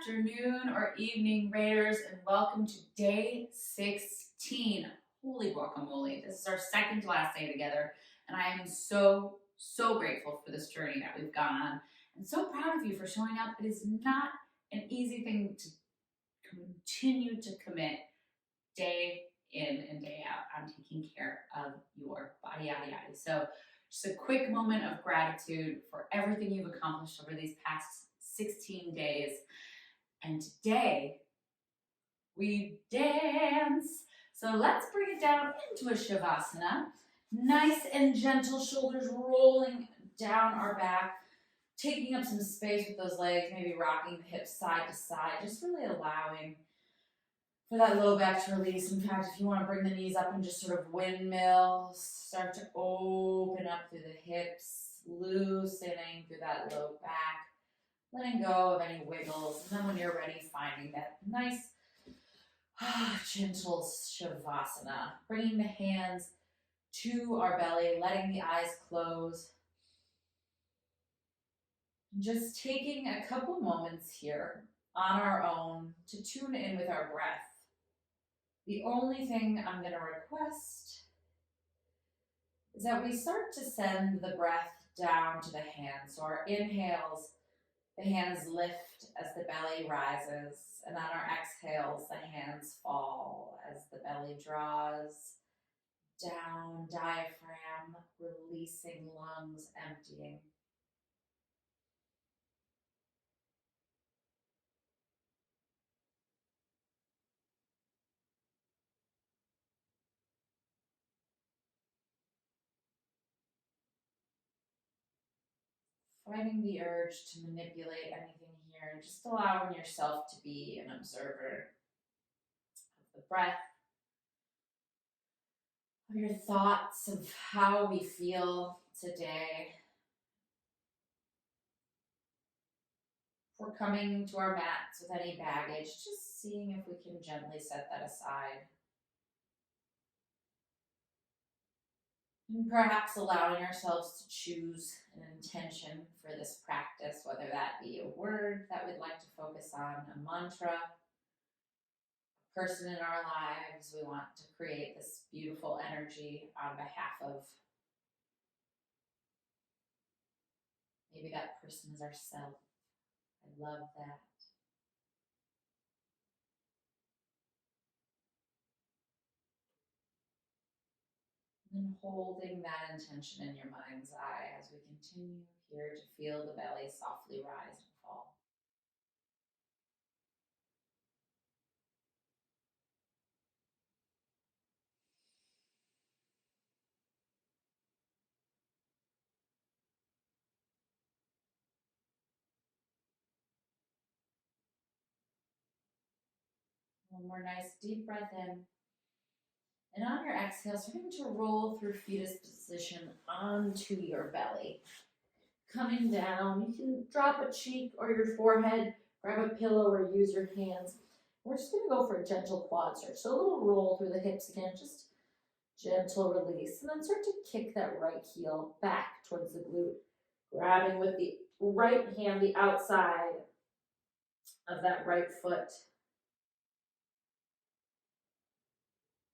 afternoon or evening, Raiders, and welcome to day 16. Holy guacamole. This is our second to last day together, and I am so grateful for this journey that we've gone on, and so proud of you for showing up. It is not an easy thing to continue to commit day in and day out on taking care of your body, yada, yada. So just a quick moment of gratitude for everything you've accomplished over these past 16 days. And today we dance. So let's bring it down into a Shavasana. Nice and gentle, shoulders rolling down our back, taking up some space with those legs, maybe rocking the hips side to side, just really allowing for that low back to release. In fact, if you want to bring the knees up and just sort of windmill, start to open up through the hips, loosening through that low back, letting go of any wiggles. And then when you're ready, finding that nice, gentle Shavasana. Bringing the hands to our belly, letting the eyes close. Just taking a couple moments here on our own to tune in with our breath. The only thing I'm going to request is that we start to send the breath down to the hands. So our inhales, the hands lift as the belly rises, and on our exhales, the hands fall as the belly draws down, diaphragm releasing, lungs emptying. Fighting the urge to manipulate anything here, and just allowing yourself to be an observer of the breath, of your thoughts, of how we feel today. If we're coming to our mats with any baggage, just seeing if we can gently set that aside. And perhaps allowing ourselves to choose an intention for this practice, whether that be a word that we'd like to focus on, a mantra, a person in our lives we want to create this beautiful energy on behalf of. Maybe that person is ourself. I love that. And holding that intention in your mind's eye as we continue here to feel the belly softly rise and fall. One more nice deep breath in. And on your exhale, starting to roll through fetus position onto your belly. Coming down, you can drop a cheek or your forehead, grab a pillow or use your hands. We're just going to go for a gentle quad stretch. So a little roll through the hips again, just gentle release. And then start to kick that right heel back towards the glute. Grabbing with the right hand, the outside of that right foot.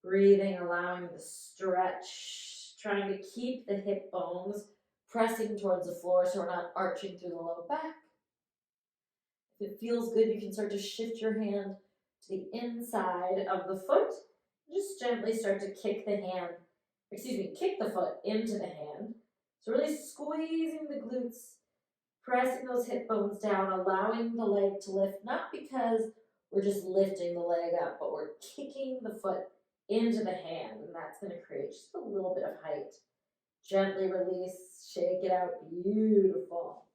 Breathing, allowing the stretch, trying to keep the hip bones pressing towards the floor so we're not arching through the low back. If it feels good, you can start to shift your hand to the inside of the foot. Just gently start to kick the foot into the hand. So really squeezing the glutes, pressing those hip bones down, allowing the leg to lift, not because we're just lifting the leg up, but we're kicking the foot into the hand, and that's going to create just a little bit of height. Gently release, shake it out, beautiful.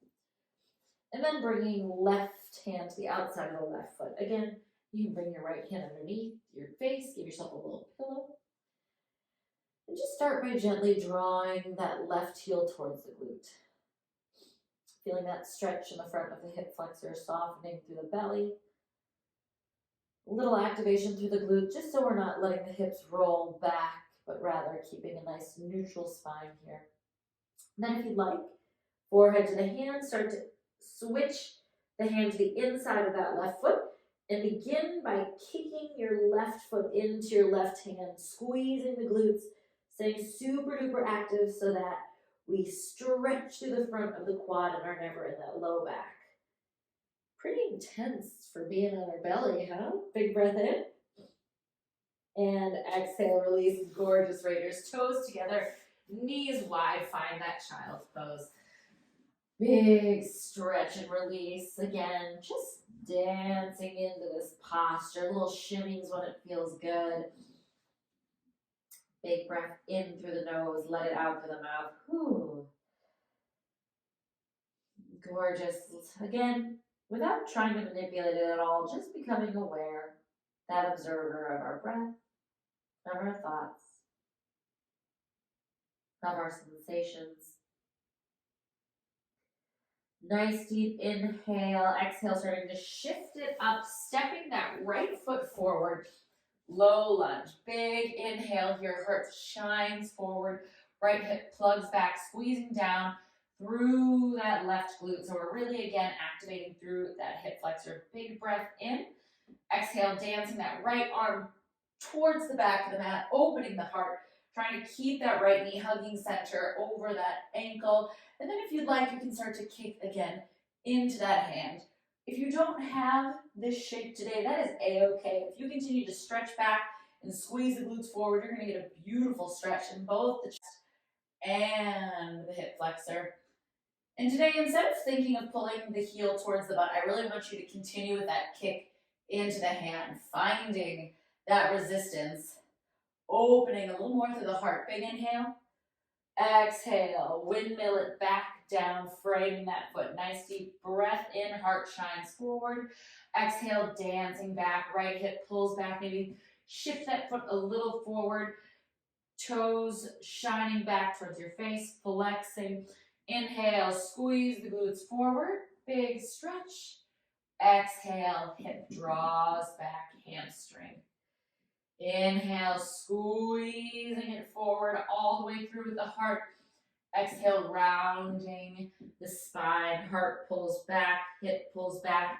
And then bringing left hand to the outside of the left foot. Again, you can bring your right hand underneath your face, give yourself a little pillow. And just start by gently drawing that left heel towards the glute. Feeling that stretch in the front of the hip flexor, softening through the belly. A little activation through the glute, just so we're not letting the hips roll back, but rather keeping a nice neutral spine here. And then if you'd like, forehead to the hand, start to switch the hand to the inside of that left foot, and begin by kicking your left foot into your left hand, squeezing the glutes, staying super duper active so that we stretch through the front of the quad and are never in that low back. Pretty intense for being on our belly, huh? Big breath in. And exhale, release. Gorgeous Raiders. Toes together, knees wide. Find that child's pose. Big stretch and release. Again, just dancing into this posture. Little shimmies when it feels good. Big breath in through the nose. Let it out through the mouth. Whew. Gorgeous. Again, without trying to manipulate it at all, just becoming aware, that observer of our breath, of our thoughts, of our sensations. Nice deep inhale, exhale, starting to shift it up, stepping that right foot forward, low lunge. Big inhale here, heart shines forward, right hip plugs back, squeezing down through that left glute. So we're really, again, activating through that hip flexor. Big breath in, exhale, dancing that right arm towards the back of the mat, opening the heart, trying to keep that right knee hugging center over that ankle. And then if you'd like, you can start to kick again into that hand. If you don't have this shape today, that is a-okay. If you continue to stretch back and squeeze the glutes forward, you're going to get a beautiful stretch in both the chest and the hip flexor. And today, instead of thinking of pulling the heel towards the butt, I really want you to continue with that kick into the hand, finding that resistance, opening a little more through the heart. Big inhale. Exhale, windmill it back down, framing that foot. Nice deep breath in, heart shines forward. Exhale, dancing back, right hip pulls back, maybe shift that foot a little forward. Toes shining back towards your face, flexing. Inhale, squeeze the glutes forward, big stretch. Exhale, hip draws back, hamstring. Inhale, squeezing it forward all the way through with the heart. Exhale, rounding the spine. Heart pulls back, hip pulls back.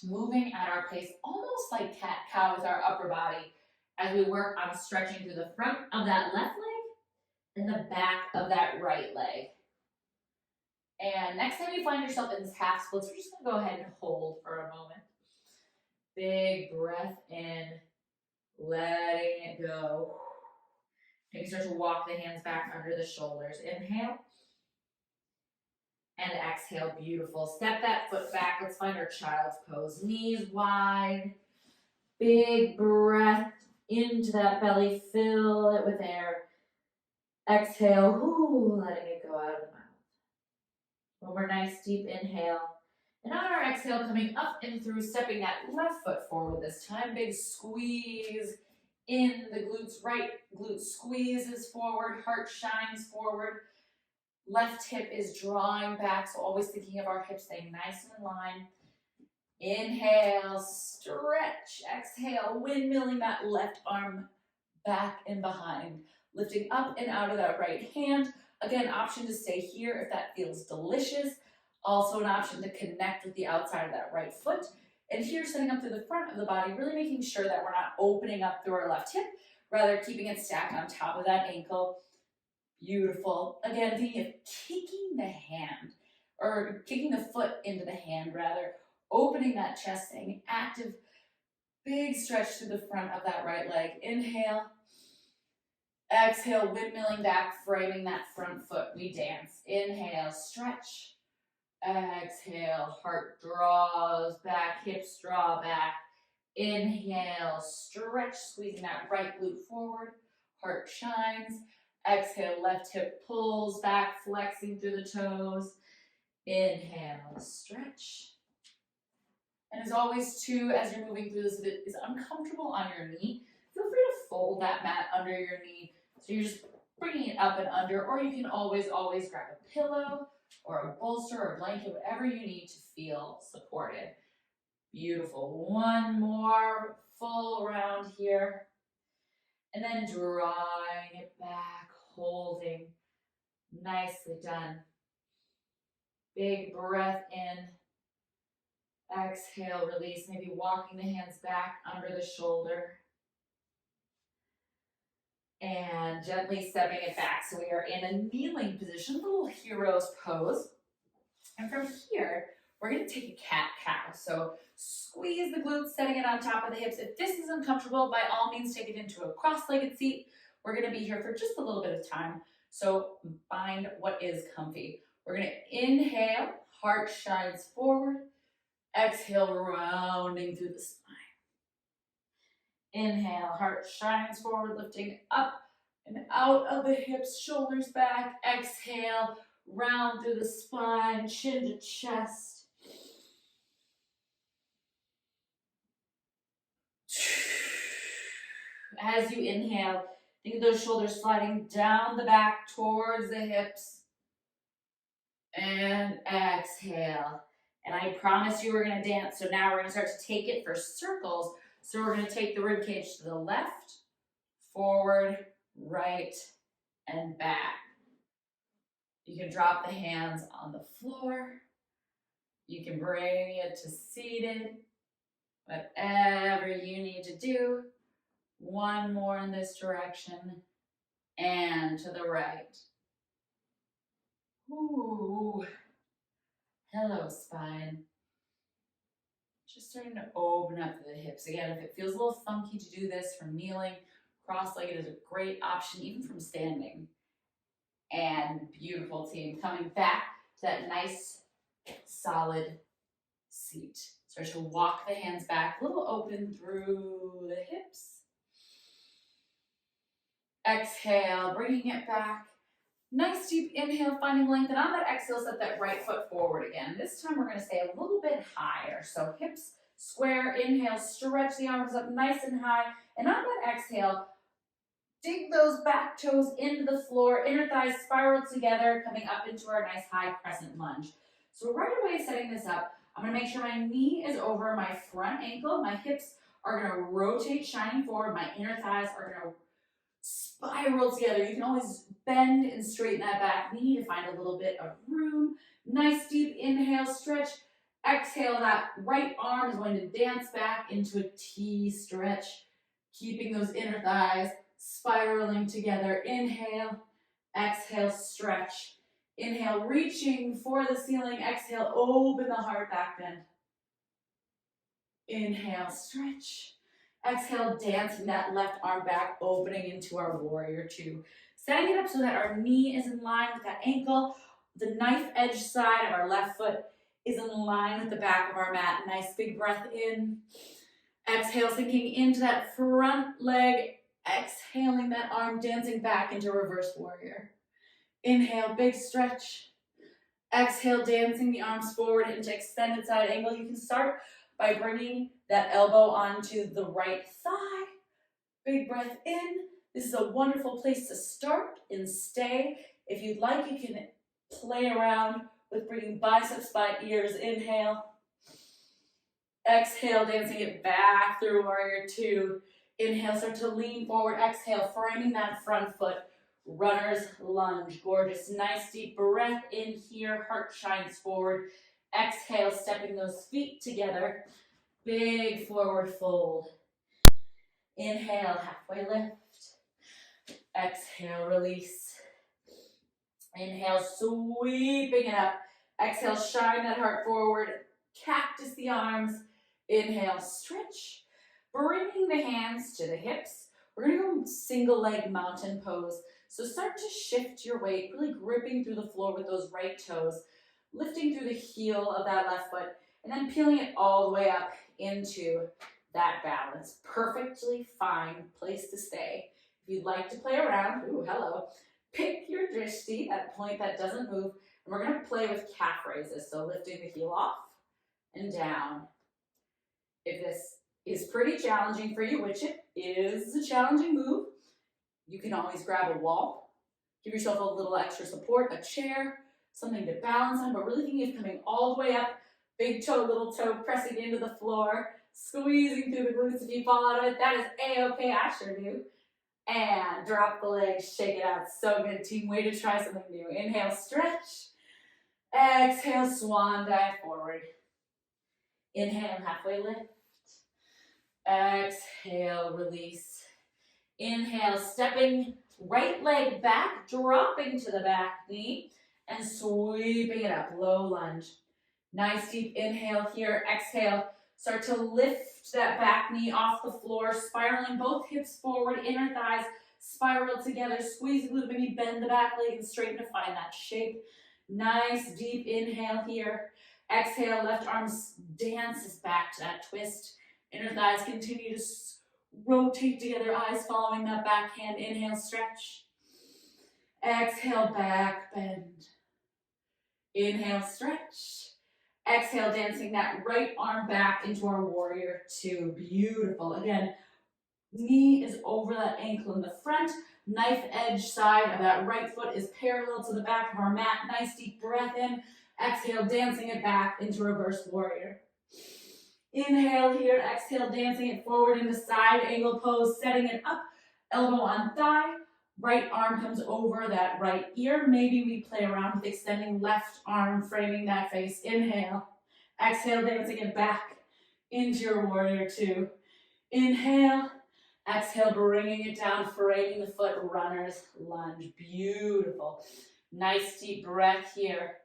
Moving at our pace, almost like cat-cow with our upper body as we work on stretching through the front of that left leg and the back of that right leg. And next time you find yourself in this half splits, we're just going to go ahead and hold for a moment. Big breath in. Letting it go. Maybe start to walk the hands back under the shoulders. Inhale. And exhale. Beautiful. Step that foot back. Let's find our child's pose. Knees wide. Big breath into that belly. Fill it with air. Exhale. Ooh, letting it go out of the mouth. One more nice deep inhale. And on our exhale, coming up and through, stepping that left foot forward this time. Big squeeze in the glutes. Right glute squeezes forward. Heart shines forward. Left hip is drawing back, so always thinking of our hips staying nice and in line. Inhale, stretch. Exhale, windmilling that left arm back and behind. Lifting up and out of that right hand. Again, option to stay here if that feels delicious. Also an option to connect with the outside of that right foot. And here, setting up through the front of the body, really making sure that we're not opening up through our left hip, rather keeping it stacked on top of that ankle. Beautiful. Again, thinking of kicking the hand, or kicking the foot into the hand, rather. Opening that chest, staying active. Big stretch through the front of that right leg. Inhale. Exhale, windmilling back, framing that front foot. We dance. Inhale, stretch. Exhale, heart draws back, hips draw back. Inhale, stretch, squeezing that right glute forward. Heart shines. Exhale, left hip pulls back, flexing through the toes. Inhale, stretch. And as always, too, as you're moving through this, if it is uncomfortable on your knee, feel free to fold that mat under your knee. So you're just bringing it up and under, or you can always grab a pillow or a bolster or a blanket, whatever you need to feel supported. Beautiful. One more full round here. And then drawing it back, holding. Nicely done. Big breath in. Exhale, release, maybe walking the hands back under the shoulder. And gently stepping it back. So we are in a kneeling position, a little hero's pose. And from here, we're gonna take a cat-cow. So squeeze the glutes, setting it on top of the hips. If this is uncomfortable, by all means, take it into a cross-legged seat. We're gonna be here for just a little bit of time. So find what is comfy. We're gonna inhale, heart shines forward. Exhale, rounding through the spine. Inhale, heart shines forward, lifting up and out of the hips, shoulders back. Exhale, round through the spine, chin to chest. As you inhale, think of those shoulders sliding down the back towards the hips. And exhale. And I promised you we're going to dance, so now we're going to start to take it for circles. So we're going to take the rib cage to the left, forward, right, and back. You can drop the hands on the floor. You can bring it to seated. Whatever you need to do. One more in this direction and to the right. Ooh. Hello, spine. Just starting to open up the hips. Again, if it feels a little funky to do this from kneeling, cross-legged is a great option, even from standing. And beautiful, team. Coming back to that nice, solid seat. Start to walk the hands back, a little open through the hips. Exhale, bringing it back. Nice deep inhale, finding length, and on that exhale, set that right foot forward again. This time we're going to stay a little bit higher. So hips square, inhale, stretch the arms up nice and high, and on that exhale, dig those back toes into the floor, inner thighs spiral together, coming up into our nice high crescent lunge. So right away, setting this up, I'm going to make sure my knee is over my front ankle, my hips are going to rotate, shining forward, my inner thighs are going to spiral together. You can always bend and straighten that back knee to find a little bit of room. Nice deep inhale, stretch. Exhale, that right arm is going to dance back into a T stretch, keeping those inner thighs spiraling together. Inhale, exhale, stretch. Inhale, reaching for the ceiling. Exhale, open the heart, back bend. Inhale, stretch. Exhale, dancing that left arm back, opening into our warrior two. Setting it up so that our knee is in line with that ankle. The knife edge side of our left foot is in line with the back of our mat. Nice big breath in. Exhale, sinking into that front leg. Exhaling that arm, dancing back into reverse warrior. Inhale, big stretch. Exhale, dancing the arms forward into extended side angle. You can start by bringing that elbow onto the right thigh. Big breath in. This is a wonderful place to start and stay. If you'd like, you can play around with bringing biceps by ears. Inhale. Exhale, dancing it back through warrior two. Inhale, start to lean forward. Exhale, framing that front foot. Runner's lunge. Gorgeous. Nice deep breath in here. Heart shines forward. Exhale, stepping those feet together. Big forward fold. Inhale, halfway lift. Exhale, release. Inhale, sweeping it up. Exhale, shine that heart forward. Cactus the arms. Inhale, stretch. Bringing the hands to the hips. We're going to go single leg mountain pose. So start to shift your weight, really gripping through the floor with those right toes, lifting through the heel of that left foot, and then peeling it all the way up into that balance. Perfectly fine place to stay. If you'd like to play around, ooh, hello, pick your drishti, that point that doesn't move, and we're going to play with calf raises. So lifting the heel off and down. If this is pretty challenging for you, which it is a challenging move, you can always grab a wall, give yourself a little extra support, a chair, something to balance on, but really thinking of coming all the way up, big toe, little toe, pressing into the floor, squeezing through the glutes. If you fall out of it, that is A-okay, I sure do. And drop the legs, shake it out. So good, team. Way to try something new. Inhale, stretch. Exhale, swan dive forward. Inhale, halfway lift. Exhale, release. Inhale, stepping right leg back, dropping to the back knee, and sweeping it up, low lunge. Nice deep inhale here. Exhale, start to lift that back knee off the floor, spiraling both hips forward, inner thighs spiral together, squeeze the glute, maybe bend the back leg and straighten to find that shape. Nice deep inhale here. Exhale, left arm dances back to that twist. Inner thighs continue to rotate together, eyes following that backhand. Inhale, stretch. Exhale, back bend. Inhale, stretch. Exhale, dancing that right arm back into our warrior two. Beautiful. Again, knee is over that ankle in the front. Knife edge side of that right foot is parallel to the back of our mat. Nice deep breath in. Exhale, dancing it back into reverse warrior. Inhale here. Exhale, dancing it forward into side angle pose, setting it up. Elbow on thigh. Right arm comes over that right ear. Maybe we play around with extending left arm, framing that face. Inhale. Exhale, dancing it back into your warrior two. Inhale. Exhale, bringing it down, framing the foot, runner's lunge. Beautiful. Nice deep breath here.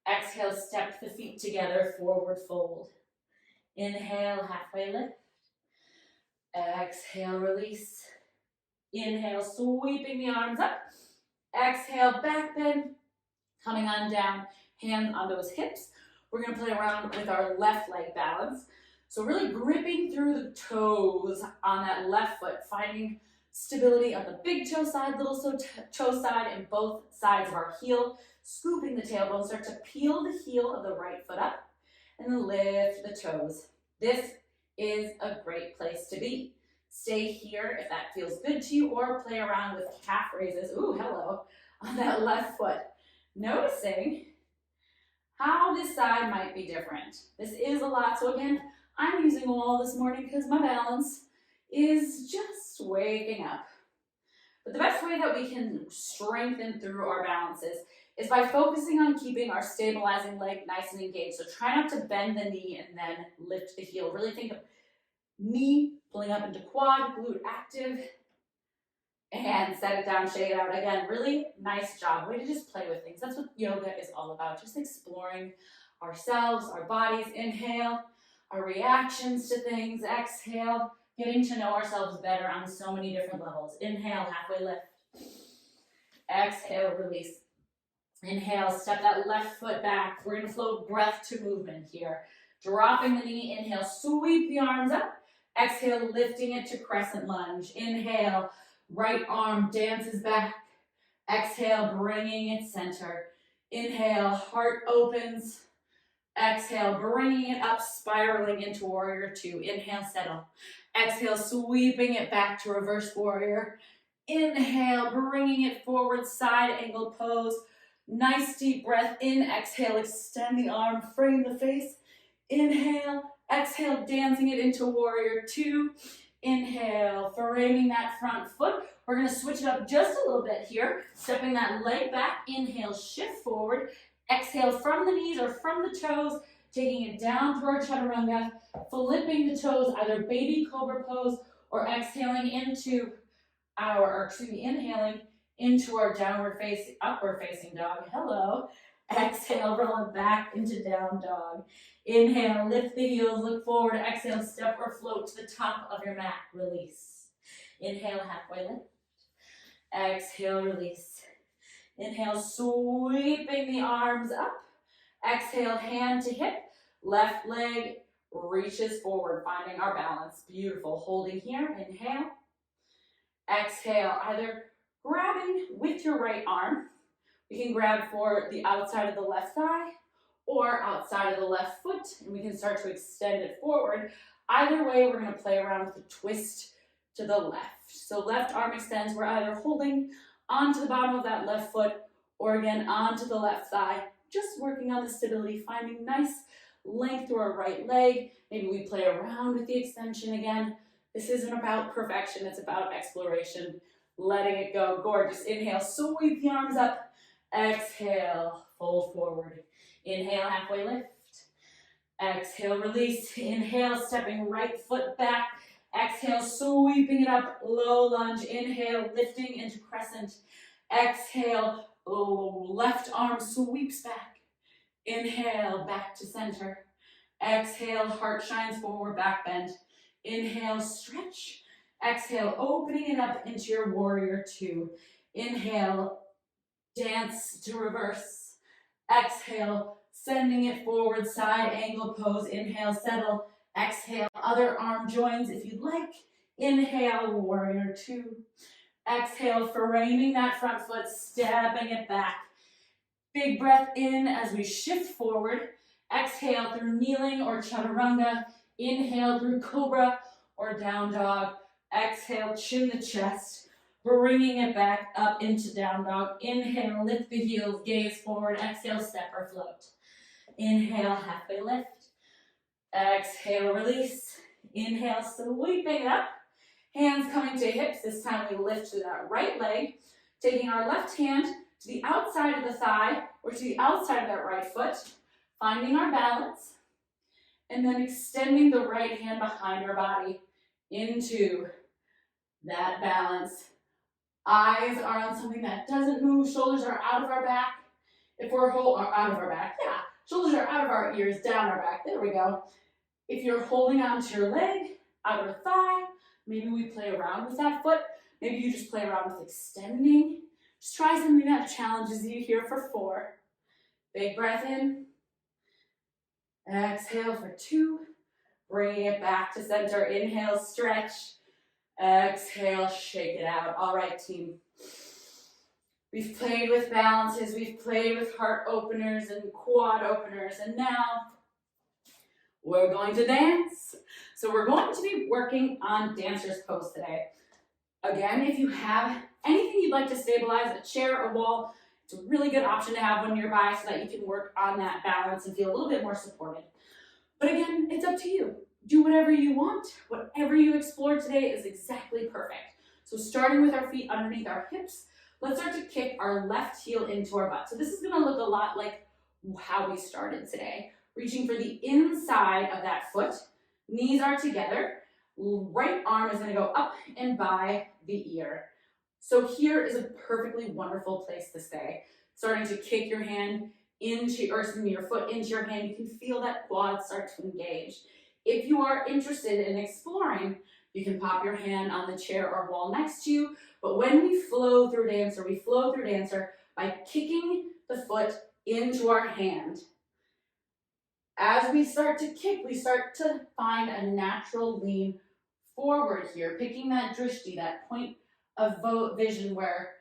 Exhale, step the feet together, forward fold. Inhale, halfway lift. Exhale, release. Inhale, sweeping the arms up. Exhale, back bend. Coming on down, hands on those hips. We're going to play around with our left leg balance. So really gripping through the toes on that left foot, finding stability on the big toe side, little toe side, and both sides of our heel. Scooping the tailbone, start to peel the heel of the right foot up, and then lift the toes. This is a great place to be. Stay here if that feels good to you, or play around with calf raises. Ooh, hello, on that left foot. Noticing how this side might be different. This is a lot, so again, I'm using a wall this morning because my balance is just waking up. But the best way that we can strengthen through our balances is by focusing on keeping our stabilizing leg nice and engaged. So try not to bend the knee and then lift the heel. Really think of knee pulling up into quad, glute active, and set it down, shake it out. Again, really nice job. Way to just play with things. That's what yoga is all about. Just exploring ourselves, our bodies. Inhale, our reactions to things. Exhale, getting to know ourselves better on so many different levels. Inhale, halfway lift. Exhale, release. Inhale, step that left foot back. We're going to flow breath to movement here. Dropping the knee. Inhale, sweep the arms up. Exhale, lifting it to crescent lunge. Inhale, right arm dances back. Exhale, bringing it center. Inhale, heart opens. Exhale, bringing it up, spiraling into warrior two. Inhale, settle. Exhale, sweeping it back to reverse warrior. Inhale, bringing it forward, side angle pose. Nice deep breath in. Exhale, extend the arm, frame the face. Inhale, exhale, dancing it into warrior two. Inhale, framing that front foot. We're going to switch it up just a little bit here. Stepping that leg back. Inhale, shift forward. Exhale from the knees or from the toes, taking it down through our chaturanga, flipping the toes, either baby cobra pose or exhaling into inhaling into our upward facing dog. Hello. Exhale, roll it back into down dog. Inhale, lift the heels, look forward. Exhale, step or float to the top of your mat. Release. Inhale, halfway lift. Exhale, release. Inhale, sweeping the arms up. Exhale, hand to hip. Left leg reaches forward, finding our balance. Beautiful. Holding here. Inhale. Exhale, either grabbing with your right arm. We can grab for the outside of the left thigh or outside of the left foot, and we can start to extend it forward. Either way, we're going to play around with the twist to the left. So left arm extends. We're either holding onto the bottom of that left foot or again onto the left thigh. Just working on the stability, finding nice length through our right leg. Maybe we play around with the extension again. This isn't about perfection. It's about exploration. Letting it go. Gorgeous. Inhale, sweep the arms up. Exhale, fold forward. Inhale, halfway lift. Exhale, release. Inhale, stepping right foot back. Exhale, sweeping it up, low lunge. Inhale, lifting into crescent. Exhale, left arm sweeps back. Inhale, back to center. Exhale, heart shines forward, back bend. Inhale, stretch. Exhale, opening it up into your warrior two. Inhale, dance to reverse. Exhale, sending it forward, side angle pose. Inhale, settle. Exhale, other arm joins if you'd like. Inhale, warrior two. Exhale, framing that front foot, stepping it back. Big breath in as we shift forward. Exhale through kneeling or chaturanga. Inhale through cobra or down dog. Exhale, chin the chest. Bringing it back up into down dog. Inhale, lift the heels, gaze forward. Exhale, step or float. Inhale, halfway lift. Exhale, release. Inhale, sweeping it up. Hands coming to hips. This time we lift to that right leg. Taking our left hand to the outside of the thigh or to the outside of that right foot. Finding our balance. And then extending the right hand behind our body into that balance. Eyes are on something that doesn't move. Shoulders are out of our back. If we're out of our back, yeah. Shoulders are out of our ears, down our back. There we go. If you're holding on to your leg, outer thigh, maybe we play around with that foot. Maybe you just play around with extending. Just try something that challenges you here for 4. Big breath in. Exhale for 2. Bringing it back to center. Inhale, stretch. Exhale, shake it out. All right, team. We've played with balances. We've played with heart openers and quad openers. And now we're going to dance. So we're going to be working on dancer's pose today. Again, if you have anything you'd like to stabilize, a chair or wall, it's a really good option to have one nearby so that you can work on that balance and feel a little bit more supported. But again, it's up to you. Do whatever you want. Whatever you explore today is exactly perfect. So starting with our feet underneath our hips, let's start to kick our left heel into our butt. So this is going to look a lot like how we started today. Reaching for the inside of that foot. Knees are together. Right arm is going to go up and by the ear. So here is a perfectly wonderful place to stay. Starting to kick your hand into, or your foot into your hand. You can feel that quad start to engage. If you are interested in exploring, you can pop your hand on the chair or wall next to you. But when we flow through dancer by kicking the foot into our hand. As we start to kick, we start to find a natural lean forward here, picking that drishti, that point of vision where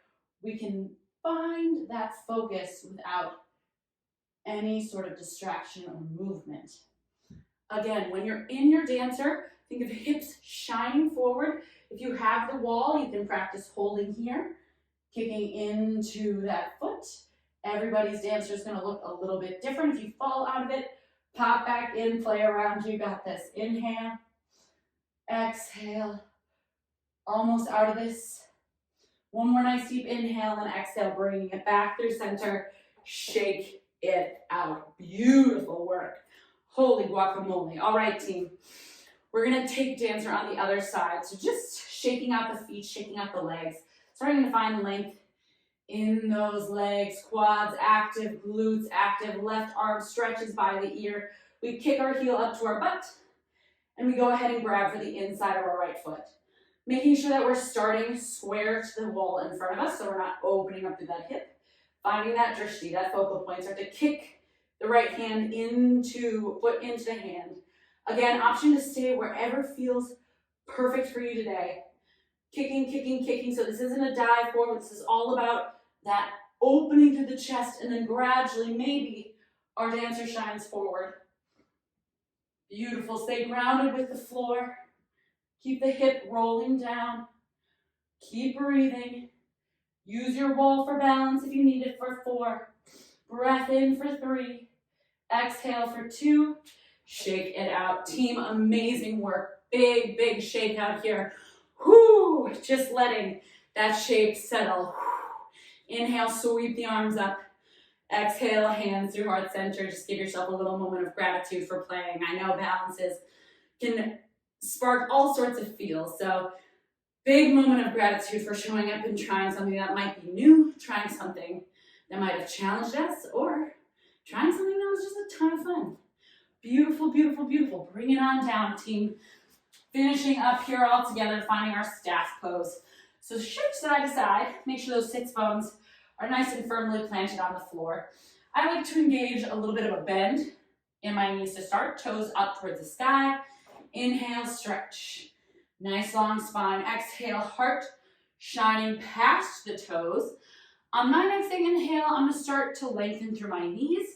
we can find that focus without any sort of distraction or movement. Again, when you're in your dancer, think of hips shining forward. If you have the wall, you can practice holding here, kicking into that foot. Everybody's dancer is going to look a little bit different. If you fall out of it, pop back in, play around. You got this. Inhale, exhale, almost out of this. One more nice deep inhale and exhale, bringing it back through center. Shake it out. Beautiful work. Holy guacamole. All right, team. We're going to take dancer on the other side. So just shaking out the feet, shaking out the legs. Starting to find length in those legs. Quads active, glutes active. Left arm stretches by the ear. We kick our heel up to our butt. And we go ahead and grab for the inside of our right foot. Making sure that we're starting square to the wall in front of us so we're not opening up through that hip. Finding that drishti, that focal point. Start to kick the right hand foot into the hand. Again, option to stay wherever feels perfect for you today. Kicking, kicking, kicking. So this isn't a dive forward. This is all about that opening through the chest and then gradually, maybe, our dancer shines forward. Beautiful. Stay grounded with the floor. Keep the hip rolling down. Keep breathing. Use your wall for balance if you need it for 4. Breath in for 3. Exhale for 2. Shake it out. Team, amazing work. Big, big shake out here. Whoo! Just letting that shape settle. Inhale, sweep the arms up. Exhale, hands through heart center. Just give yourself a little moment of gratitude for playing. I know balances can spark all sorts of feels. So big moment of gratitude for showing up and trying something that might be new, trying something that might have challenged us, or trying something that was just a ton of fun. Beautiful, beautiful, beautiful. Bring it on down, team. Finishing up here all together, finding our staff pose. So shift side to side. Make sure those sits bones are nice and firmly planted on the floor. I like to engage a little bit of a bend in my knees to start. Toes up towards the sky. Inhale, stretch. Nice long spine. Exhale, heart shining past the toes. On my next inhale, I'm going to start to lengthen through my knees.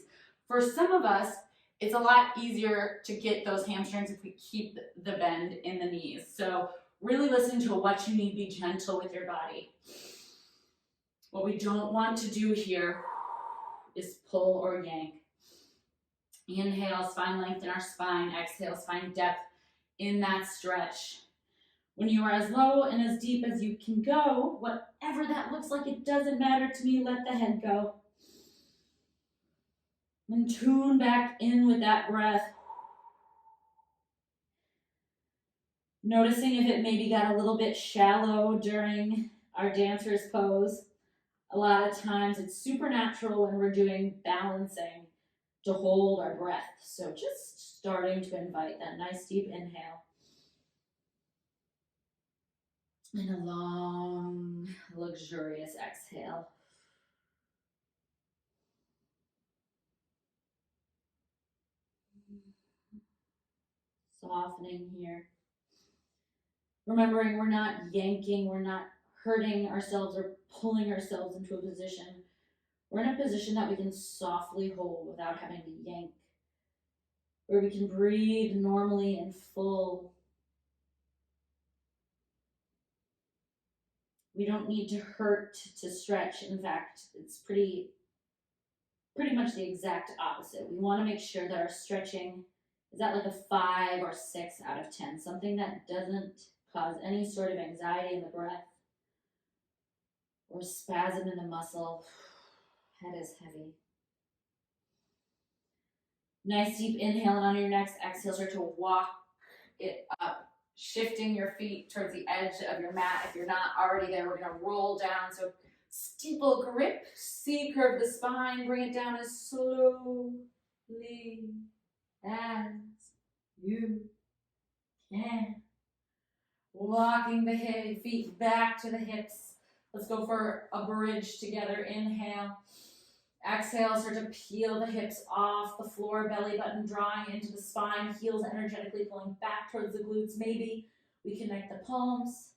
For some of us, it's a lot easier to get those hamstrings if we keep the bend in the knees. So really listen to what you need. Be gentle with your body. What we don't want to do here is pull or yank. Inhale, spine length in our spine. Exhale, spine depth in that stretch. When you are as low and as deep as you can go, whatever that looks like, it doesn't matter to me. Let the head go. And tune back in with that breath. Noticing if it maybe got a little bit shallow during our dancer's pose. A lot of times it's supernatural when we're doing balancing to hold our breath. So just starting to invite that nice deep inhale. And a long, luxurious exhale. Softening here. Remembering we're not yanking, we're not hurting ourselves or pulling ourselves into a position. We're in a position that we can softly hold without having to yank. Where we can breathe normally and full. We don't need to hurt to stretch. In fact, it's pretty much the exact opposite. We want to make sure that our stretching is at like a 5 or 6 out of 10. Something that doesn't cause any sort of anxiety in the breath or spasm in the muscle. Head is heavy. Nice deep inhale, and on your next exhale, start to walk it up, shifting your feet towards the edge of your mat. If you're not already there, we're going to roll down. So steeple grip, C-curve the spine, bring it down as slowly as you can. Walking the feet back to the hips. Let's go for a bridge together. Inhale. Exhale, start to peel the hips off the floor, belly button drawing into the spine, heels energetically pulling back towards the glutes. Maybe we connect the palms,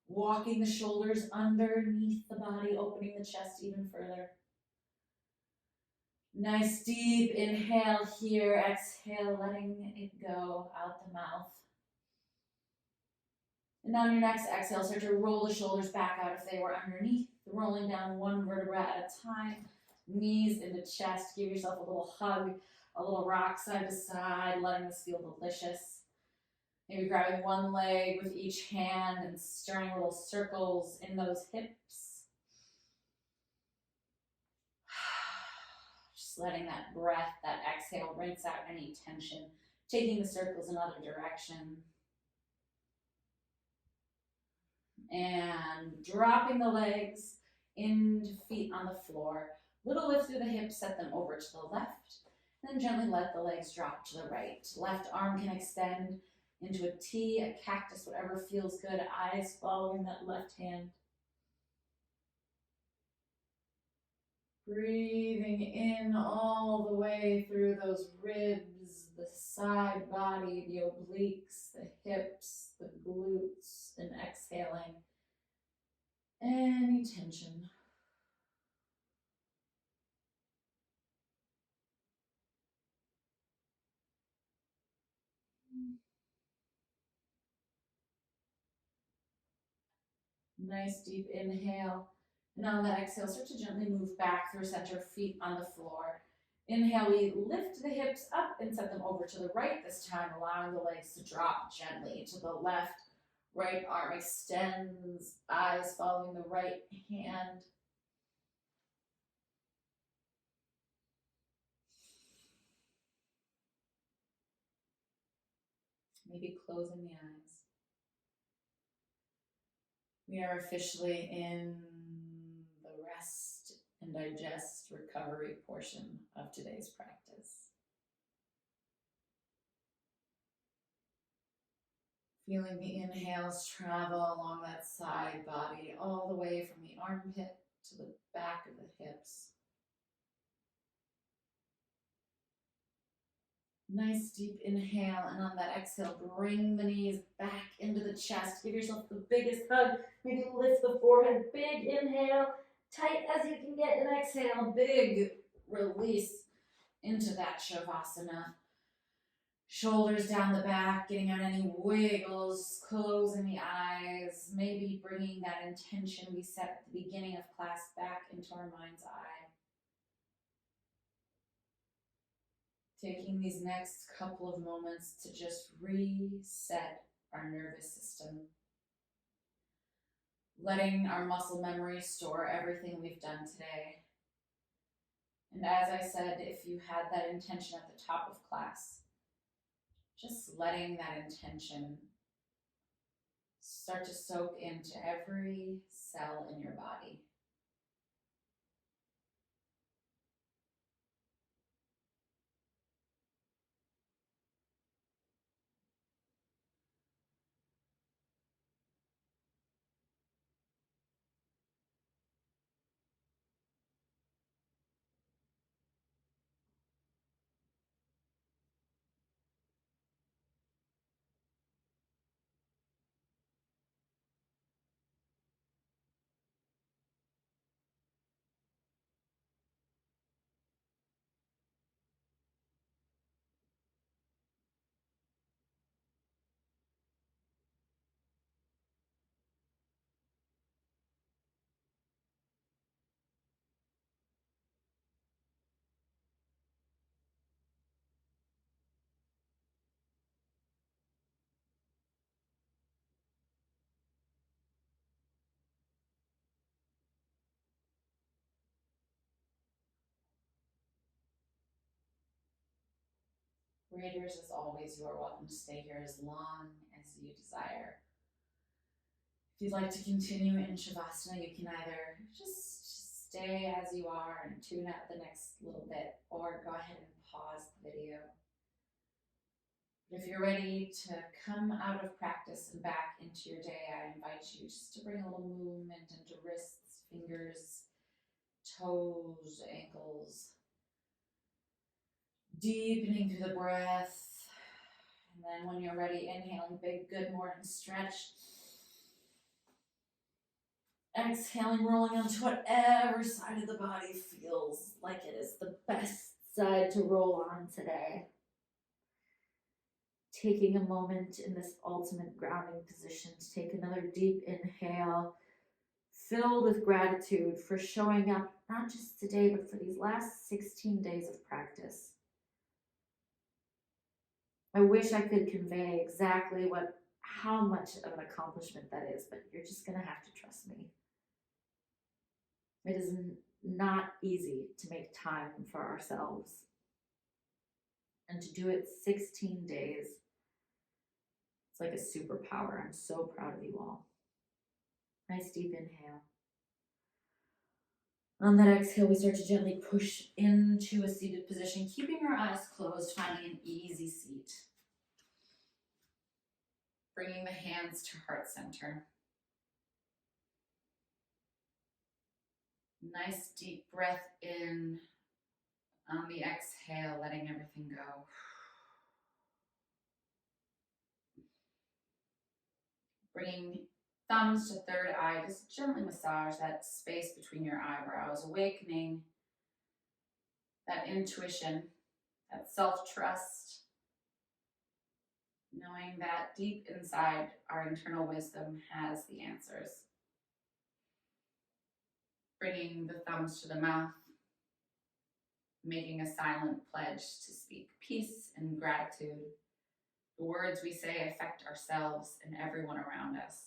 walking the shoulders underneath the body, opening the chest even further. Nice deep inhale here. Exhale, letting it go out the mouth. And on your next exhale, start to roll the shoulders back out if they were underneath, rolling down one vertebra at a time. Knees into chest. Give yourself a little hug, a little rock side to side, letting this feel delicious. Maybe grabbing one leg with each hand and stirring little circles in those hips. Just letting that breath, that exhale, rinse out any tension, taking the circles another direction. And dropping the legs into feet on the floor. Little lift through the hips, set them over to the left. Then gently let the legs drop to the right. Left arm can extend into a T, a cactus, whatever feels good. Eyes following that left hand. Breathing in all the way through those ribs, the side body, the obliques, the hips, the glutes, and exhaling any tension. Nice deep inhale. And on that exhale, start to gently move back through center, feet on the floor. Inhale, we lift the hips up and set them over to the right this time, allowing the legs to drop gently to the left. Right arm extends, eyes following the right hand. maybe closing the eyes. We are officially in the rest and digest recovery portion of today's practice. Feeling the inhales travel along that side body all the way from the armpit to the back of the hips. Nice deep inhale, and on that exhale, bring the knees back into the chest. Give yourself the biggest hug. Maybe lift the forehead. Big inhale, tight as you can get, and exhale. Big release into that Shavasana. Shoulders down the back, getting out any wiggles, closing the eyes, maybe bringing that intention we set at the beginning of class back into our mind's eye. Taking these next couple of moments to just reset our nervous system. Letting our muscle memory store everything we've done today. And as I said, if you had that intention at the top of class, just letting that intention start to soak into every cell in your body. Readers, as always, you are welcome to stay here as long as you desire. If you'd like to continue in Shavasana, you can either just stay as you are and tune out the next little bit, or go ahead and pause the video. But if you're ready to come out of practice and back into your day, I invite you just to bring a little movement into wrists, fingers, toes, ankles. Deepening through the breath. And then when you're ready, inhaling big good morning stretch. Exhaling, rolling onto whatever side of the body feels like it is the best side to roll on today. Taking a moment in this ultimate grounding position to take another deep inhale, filled with gratitude for showing up not just today, but for these last 16 days of practice. I wish I could convey exactly how much of an accomplishment that is, but you're just going to have to trust me. It is not easy to make time for ourselves. And to do it 16 days, it's like a superpower. I'm so proud of you all. Nice deep inhale. On that exhale, we start to gently push into a seated position, keeping our eyes closed, finding an easy seat. Bringing the hands to heart center. Nice deep breath in. On the exhale, letting everything go. Bringing thumbs to third eye, just gently massage that space between your eyebrows, awakening that intuition, that self-trust, knowing that deep inside our internal wisdom has the answers. Bringing the thumbs to the mouth, making a silent pledge to speak peace and gratitude. The words we say affect ourselves and everyone around us.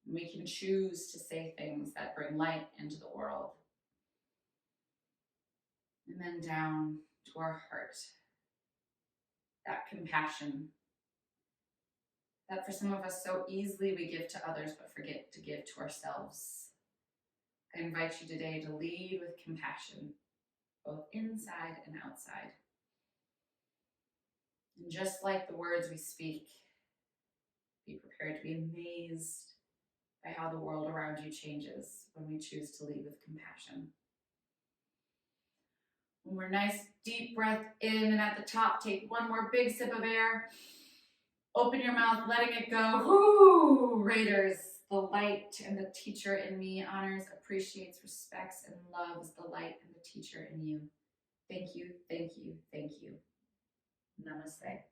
And we can choose to say things that bring light into the world. And then down to our heart. That compassion, that for some of us so easily we give to others but forget to give to ourselves. I invite you today to lead with compassion, both inside and outside. And just like the words we speak, be prepared to be amazed by how the world around you changes when we choose to lead with compassion. One more nice deep breath in, and at the top, take one more big sip of air. Open your mouth, letting it go. Woo! Raiders, the light and the teacher in me honors, appreciates, respects, and loves the light and the teacher in you. Thank you, thank you, thank you. Namaste.